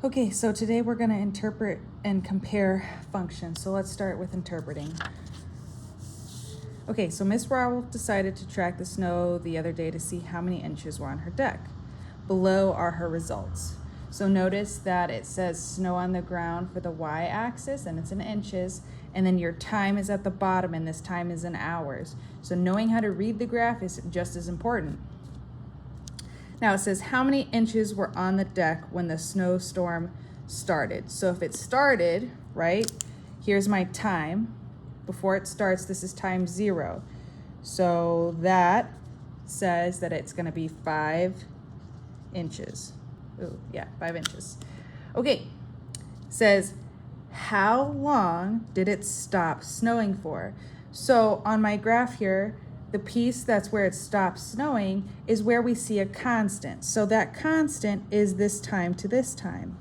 Okay, so today we're going to interpret and compare functions. So let's start with interpreting. Okay, so Miss Rowell decided to track the snow the other day to see how many inches were on her deck. Below are her results. So notice that it says snow on the ground for the y-axis, and it's in inches, and then your time is at the bottom, and this time is in hours. So knowing how to read the graph is just as important. Now it says how many inches were on the deck when the snowstorm started. So if it started, right, here's my time. Before it starts, this is time 0. So that says that it's going to be 5 inches. Ooh, yeah, 5 inches. Okay, says how long did it stop snowing for? So on my graph here, the piece that's where it stops snowing is where we see a constant. So that constant is this time to this time,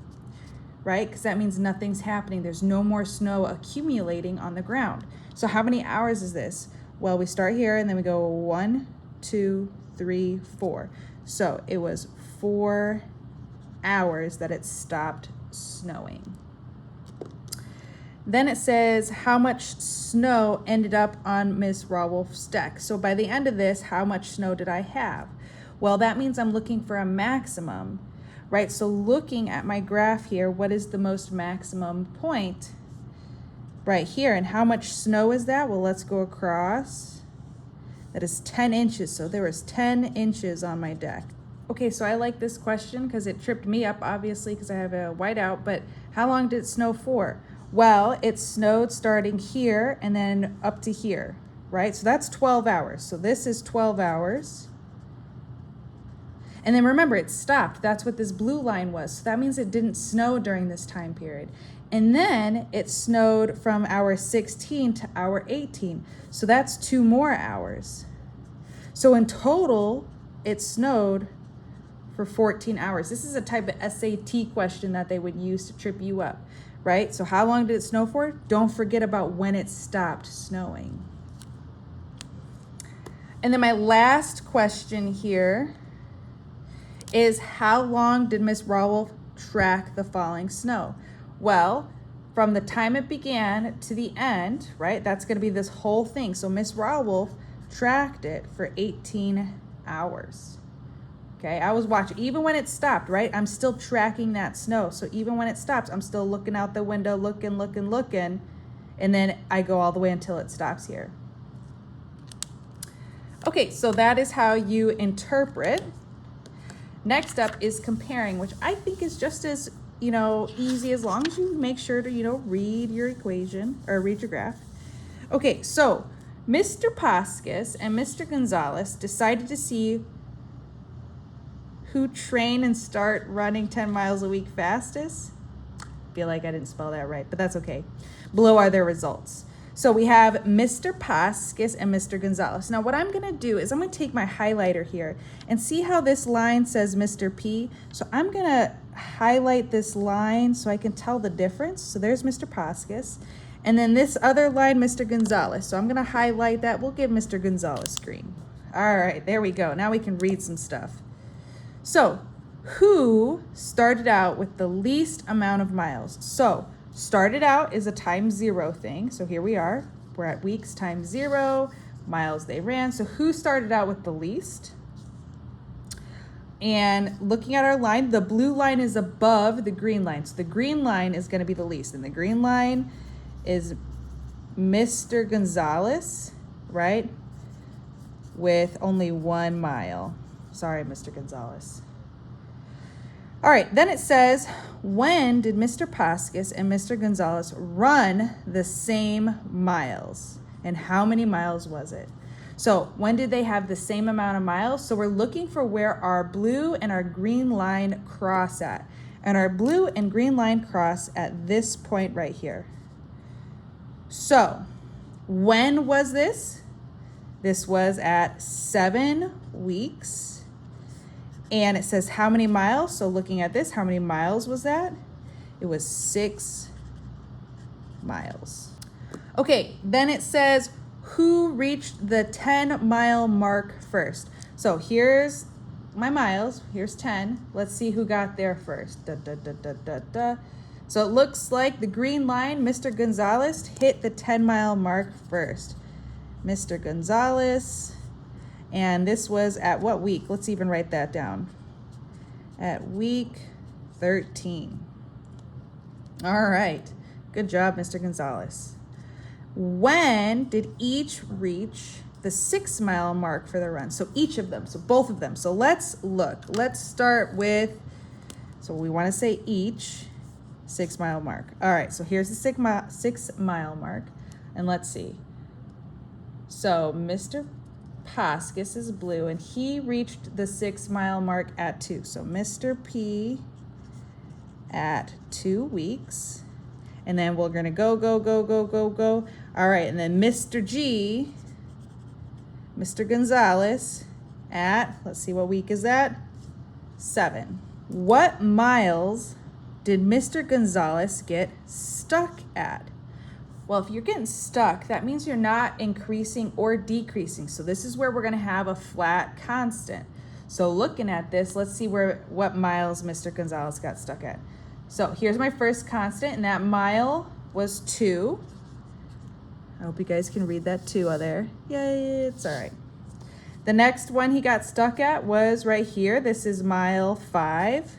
right? Because that means nothing's happening. There's no more snow accumulating on the ground. So how many hours is this? Well, we start here and then we go 1, 2, 3, 4. So it was 4 hours that it stopped snowing. Then it says how much snow ended up on Miss Rawolf's deck. So by the end of this, how much snow did I have? Well, that means I'm looking for a maximum, right? So looking at my graph here, what is the most maximum point? Right here. And how much snow is that? Well, let's go across. That is 10 inches. So there was 10 inches on my deck. Okay, so I like this question because it tripped me up, obviously, because I have a whiteout. But how long did it snow for? Well, it snowed starting here and then up to here, right? So that's 12 hours. So this is 12 hours. And then remember, it stopped. That's what this blue line was. So that means it didn't snow during this time period. And then it snowed from hour 16 to hour 18. So that's 2 more hours. So in total, it snowed for 14 hours. This is a type of SAT question that they would use to trip you up, right? So how long did it snow for? Don't forget about when it stopped snowing. And then my last question here is how long did Miss Rowolf track the falling snow? Well, from the time it began to the end, right? That's going to be this whole thing. So Miss Rowolf tracked it for 18 hours. Okay, I was watching, even when it stopped, right? I'm still tracking that snow. So even when it stops, I'm still looking out the window, looking. And then I go all the way until it stops here. Okay, so that is how you interpret. Next up is comparing, which I think is just as, easy as long as you make sure to, read your equation or read your graph. Okay, so Mr. Pascus and Mr. Gonzalez decided to see who train and start running 10 miles a week fastest. Feel like I didn't spell that right, but that's okay. Below are their results. So we have Mr. Pascus and Mr. Gonzalez. Now what I'm gonna do is I'm gonna take my highlighter here and see how this line says Mr. P. So I'm gonna highlight this line so I can tell the difference. So there's Mr. Pascus. And then this other line, Mr. Gonzalez. So I'm gonna highlight that. We'll give Mr. Gonzalez green. All right, there we go. Now we can read some stuff. So who started out with the least amount of miles? So started out is a times 0 thing. So here we are. We're at weeks times 0, miles they ran. So who started out with the least? And looking at our line, the blue line is above the green line. So the green line is going to be the least. And the green line is Mr. Gonzalez, right? With only 1 mile. Sorry, Mr. Gonzalez. All right, then it says, when did Mr. Pascus and Mr. Gonzalez run the same miles? And how many miles was it? So when did they have the same amount of miles? So we're looking for where our blue and our green line cross at. And our blue and green line cross at this point right here. So when was this? This was at 7 weeks. And it says how many miles? So looking at this, how many miles was that? It was 6 miles. Okay, then it says, who reached the 10-mile mark first? So here's my miles. Here's 10. Let's see who got there first. Da, da, da, da, da, da. So it looks like the green line, Mr. Gonzalez, hit the 10-mile mark first. Mr. Gonzalez, and this was at what week? Let's even write that down. At week 13. All right, good job, Mr. Gonzalez. When did each reach the 6-mile mark for the run? So each of them, so both of them. So let's look. Let's start with, so we want to say each 6-mile mark. All right, so here's the 6-mile mark, and let's see. So Mr. Paskis is blue, and he reached the 6-mile mark at 2. So Mr. P at 2 weeks. And then we're going to go. All right, and then Mr. G, Mr. Gonzalez at, let's see, what week is that? 7. What miles did Mr. Gonzalez get stuck at? Well, if you're getting stuck, that means you're not increasing or decreasing. So this is where we're going to have a flat constant. So looking at this, let's see what miles Mr. Gonzalez got stuck at. So here's my first constant, and that mile was 2. I hope you guys can read that 2 out there. Yay, it's all right. The next one he got stuck at was right here. This is mile 5.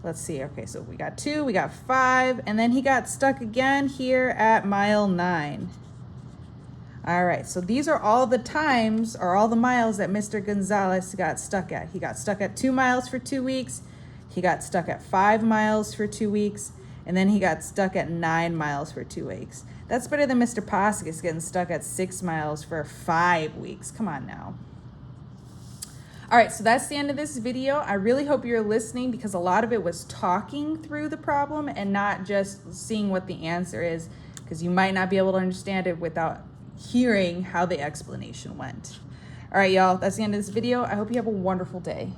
Let's see. Okay, so we got 2, we got 5, and then he got stuck again here at mile 9. All right, so these are all the times or all the miles that Mr. Gonzalez got stuck at. He got stuck at 2 miles for 2 weeks. He got stuck at 5 miles for 2 weeks, and then he got stuck at 9 miles for 2 weeks. That's better than Mr. Paskis getting stuck at 6 miles for 5 weeks. Come on now. All right, so that's the end of this video. I really hope you're listening because a lot of it was talking through the problem and not just seeing what the answer is, because you might not be able to understand it without hearing how the explanation went. All right, y'all, that's the end of this video. I hope you have a wonderful day.